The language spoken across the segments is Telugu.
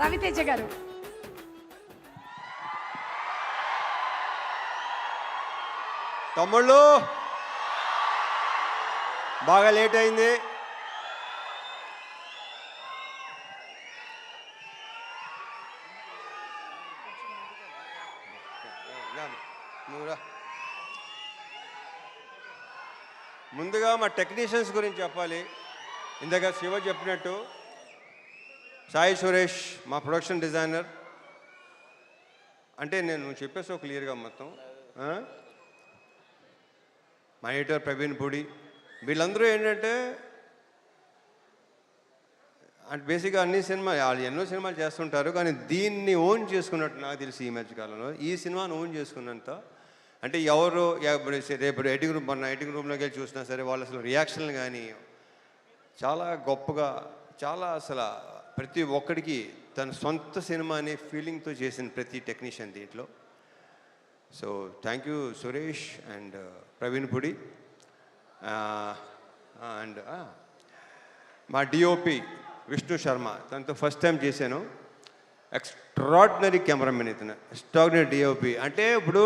రవితేజ గారు. తమ్ముళ్ళు బాగా లేట్ అయింది. ముందుగా మా టెక్నీషియన్స్ గురించి చెప్పాలి. ఇందాక శివ చెప్పినట్టు సాయి సురేష్ మా ప్రొడక్షన్ డిజైనర్. అంటే నేను చెప్పేసో క్లియర్గా మొత్తం. మా ఎడిటర్ ప్రవీణ్ పూడి, వీళ్ళందరూ ఏంటంటే అంటే బేసిక్గా అన్ని సినిమాలు వాళ్ళు ఎన్నో సినిమాలు చేస్తుంటారు, కానీ దీన్ని ఓన్ చేసుకున్నట్టు నాకు తెలిసి ఈ మధ్యకాలంలో ఈ సినిమాను ఓన్ చేసుకున్నంత అంటే ఎవరు రేపు ఎడిటింగ్ రూమ్ మొన్న ఎడిటింగ్ రూమ్లోకి వెళ్ళి చూసినా సరే వాళ్ళు అసలు రియాక్షన్లు కానీ చాలా గొప్పగా, చాలా అసలు ప్రతి ఒక్కడికి తన సొంత సినిమా అనే ఫీలింగ్తో చేసిన ప్రతి టెక్నీషియన్ దీంట్లో. So thank you Suresh and Praveen Pudi and మా డిఓపి విష్ణు శర్మ, తనతో ఫస్ట్ టైం చేశాను. ఎక్స్ట్రాడినరీ కెమెరామెన్ ఇతను, ఎక్స్ట్రాడినరీ డిఓపి. అంటే ఇప్పుడు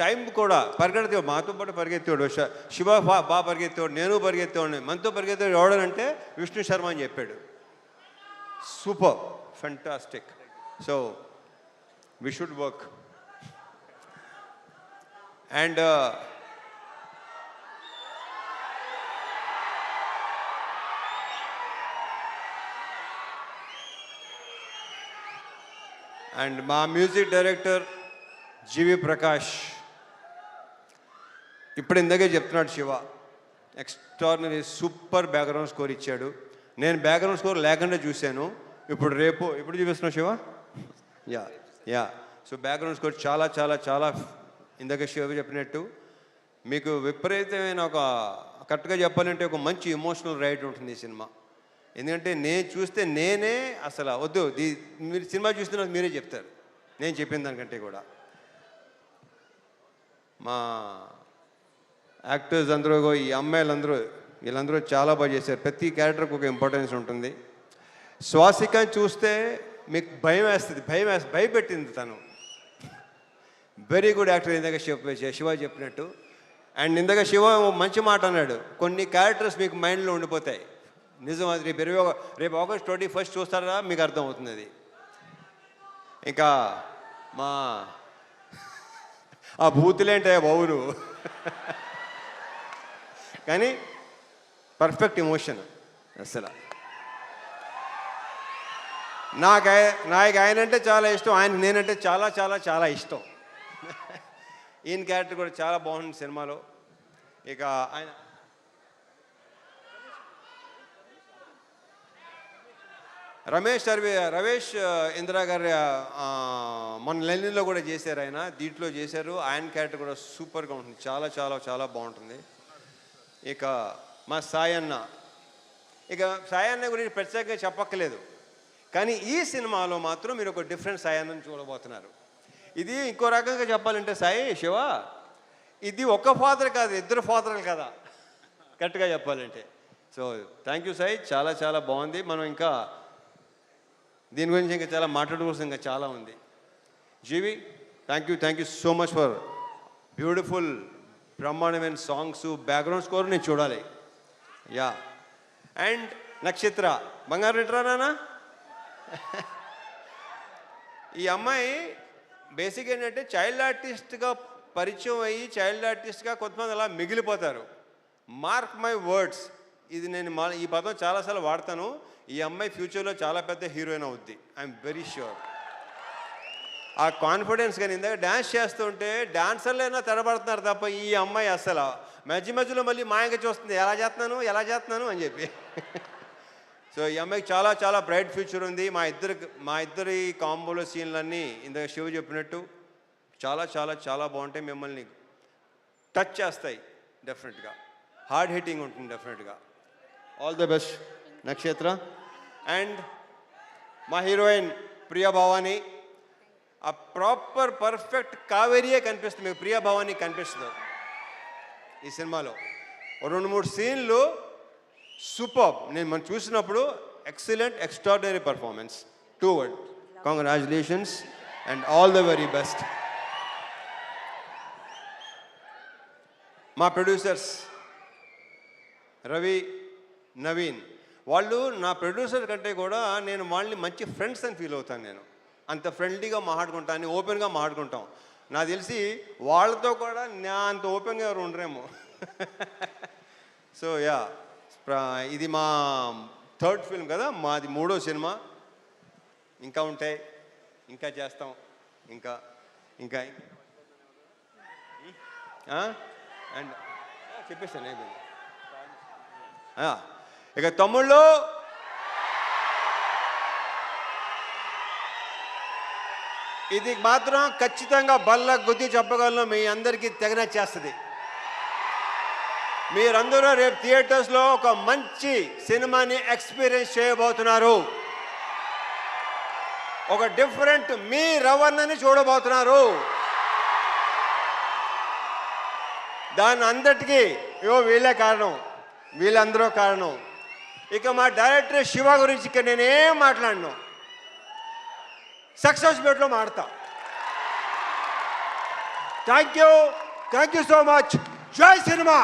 టైం కూడా పరిగెత్తేవాడు, మాతో పాటు పరిగెత్తేవాడు. శివ బాగా పరిగెత్తేవాడు, నేను పరిగెత్తేవాడిని. మనతో పరిగెత్తేవాడు ఎవడనంటే విష్ణు శర్మ అని చెప్పాడు. Super, fantastic. So we should work. And and మా మ్యూజిక్ డైరెక్టర్ జీవి ప్రకాష్. ఇప్పుడు ఇందాకే చెప్తున్నాడు Shiva, extraordinary super background score ఇచ్చాడు. నేను బ్యాక్గ్రౌండ్ స్కోర్ లేకుండా చూశాను. ఇప్పుడు చూపిస్తున్నావు Shiva. Yeah so background score చాలా చాలా చాలా ఇందాక శివ చెప్పినట్టు మీకు విపరీతమైన ఒక కరెక్ట్గా చెప్పాలంటే ఒక మంచి ఎమోషనల్ రైడ్ ఉంటుంది ఈ సినిమా. ఎందుకంటే నేను చూస్తే నేనే అసలు వద్దు, మీరు సినిమా చూస్తే మీరే చెప్తారు నేను చెప్పిన దానికంటే కూడా. మా యాక్టర్స్ అందరూ, ఈ అమ్మాయిలందరూ, వీళ్ళందరూ చాలా బాగా చేశారు. ప్రతి క్యారెక్టర్కి ఒక ఇంపార్టెన్స్ ఉంటుంది. శ్వాసిక చూస్తే మీకు భయపెట్టింది తను. Very good actor. ఇందాక శివ చెప్పినట్టు. అండ్ ఇందాక శివ మంచి మాట అన్నాడు, కొన్ని క్యారెక్టర్స్ మీకు మైండ్లో ఉండిపోతాయి. నిజం అది. రేపు ఆగస్ట్ 21 చూస్తారా మీకు అర్థమవుతుంది అది. ఇంకా మా ఆ బూతులేంటే బావును కానీ పర్ఫెక్ట్ ఎమోషన్ అసలు. నాకు ఆయన అంటే చాలా ఇష్టం, ఆయన నేనంటే చాలా చాలా చాలా ఇష్టం. ఈయన క్యారెక్టర్ కూడా చాలా బాగుంది సినిమాలో. ఇక ఆయన రమేష్ ఇందిరా గారి మొన్న లెనిన్లో కూడా చేశారు ఆయన, దీంట్లో చేశారు. ఆయన క్యారెక్టర్ కూడా సూపర్గా ఉంటుంది, చాలా చాలా చాలా బాగుంటుంది. ఇక మా సాయన్న గురించి ప్రత్యేకంగా చెప్పక్కలేదు, కానీ ఈ సినిమాలో మాత్రం మీరు ఒక డిఫరెంట్ సాయన్నని చూడబోతున్నారు. ఇది ఇంకో రకంగా చెప్పాలంటే శివ ఇది ఒక ఫాదర్ కాదు, ఇద్దరు ఫాదర్లు కదా కరెక్ట్గా చెప్పాలంటే. సో థ్యాంక్ యూ సాయి, చాలా చాలా బాగుంది. మనం ఇంకా దీని గురించి ఇంకా చాలా మాట్లాడుకోవాల్సింది ఇంకా చాలా ఉంది. GV thank you so much for beautiful బ్రహ్మాండమైన సాంగ్స్, బ్యాక్గ్రౌండ్ స్కోర్ నేను చూడాలి. యా అండ్ నక్షత్ర బంగారు రిటరానా. ఈ అమ్మాయి బేసిక్ ఏంటంటే చైల్డ్ ఆర్టిస్ట్గా పరిచయం అయ్యి చైల్డ్ ఆర్టిస్ట్గా కొంతమంది అలా మిగిలిపోతారు. మార్క్ మై వర్డ్స్, ఇది నేను ఈ పదం చాలాసార్లు వాడతాను. ఈ అమ్మాయి ఫ్యూచర్లో చాలా పెద్ద హీరోయిన్ అవుద్ది, ఐఎమ్ వెరీ ష్యూర్. ఆ కాన్ఫిడెన్స్. కానీ ఇందాక డ్యాన్స్ చేస్తుంటే డాన్సర్లైనా తెరబడుతున్నారు తప్ప ఈ అమ్మాయి అసలు మధ్యలో మళ్ళీ మాయంగా చూస్తుంది, ఎలా చేస్తున్నాను అని చెప్పి. సో ఈ అమ్మాయికి చాలా చాలా బ్రైట్ ఫ్యూచర్ ఉంది. మా ఇద్దరి కాంబోలో సీన్లన్నీ ఇందాక శివ చెప్పినట్టు చాలా చాలా చాలా బాగుంటాయి, మిమ్మల్ని టచ్ చేస్తాయి డెఫినెట్గా, హార్డ్ హిట్టింగ్ ఉంటుంది డెఫినెట్గా. ఆల్ ద బెస్ట్ నక్షత్ర. అండ్ మా హీరోయిన్ ప్రియా భవాని, ఆ ప్రాపర్ పర్ఫెక్ట్ కావేరియే కనిపిస్తుంది మీకు, ప్రియా భవాని కనిపిస్తుంది ఈ సినిమాలో. 2-3 సీన్లు సూపర్. మనం చూసినప్పుడు excellent, extraordinary performance. 2 words. Congratulations and all the very best. మా ప్రొడ్యూసర్స్ రవి, నవీన్, వాళ్ళు నా ప్రొడ్యూసర్ కంటే కూడా నేను వాళ్ళని మంచి ఫ్రెండ్స్ అని ఫీల్ అవుతాను. నేను అంత ఫ్రెండ్లీగా మాట్లాడుకుంటాను, ఓపెన్గా మాట్లాడుకుంటాం. నాకు తెలిసి వాళ్ళతో కూడా నా అంత ఓపెన్గా ఎవరు ఉండరేమో. సో యా, ఇది మా 3rd ఫిల్మ్ కదా, మాది 3వ సినిమా. ఇంకా ఉంటాయి, ఇంకా చేస్తాం, ఇంకా ఇంకా అండ్ చెప్పేస్తాను అయిపోయింది. ఇక తమ్ముళ్ళు, ఇది మాత్రం ఖచ్చితంగా బల్ల గుద్ది చెప్పగలను, మీ అందరికీ తెగనచ్చేస్తుంది. మీరందరూ రేపు థియేటర్స్లో ఒక మంచి సినిమాని ఎక్స్పీరియన్స్ చేయబోతున్నారు. ఒక డిఫరెంట్ మీ రవణని చూడబోతున్నారు. దాని అందరికీ వీళ్ళే కారణం, వీళ్ళందరూ కారణం. ఇక మా డైరెక్టర్ శివ గురించి ఇక నేనేం మాట్లాడను, సక్సెస్ మీట్లో మాడతా. Thank you so much. జై సినిమా.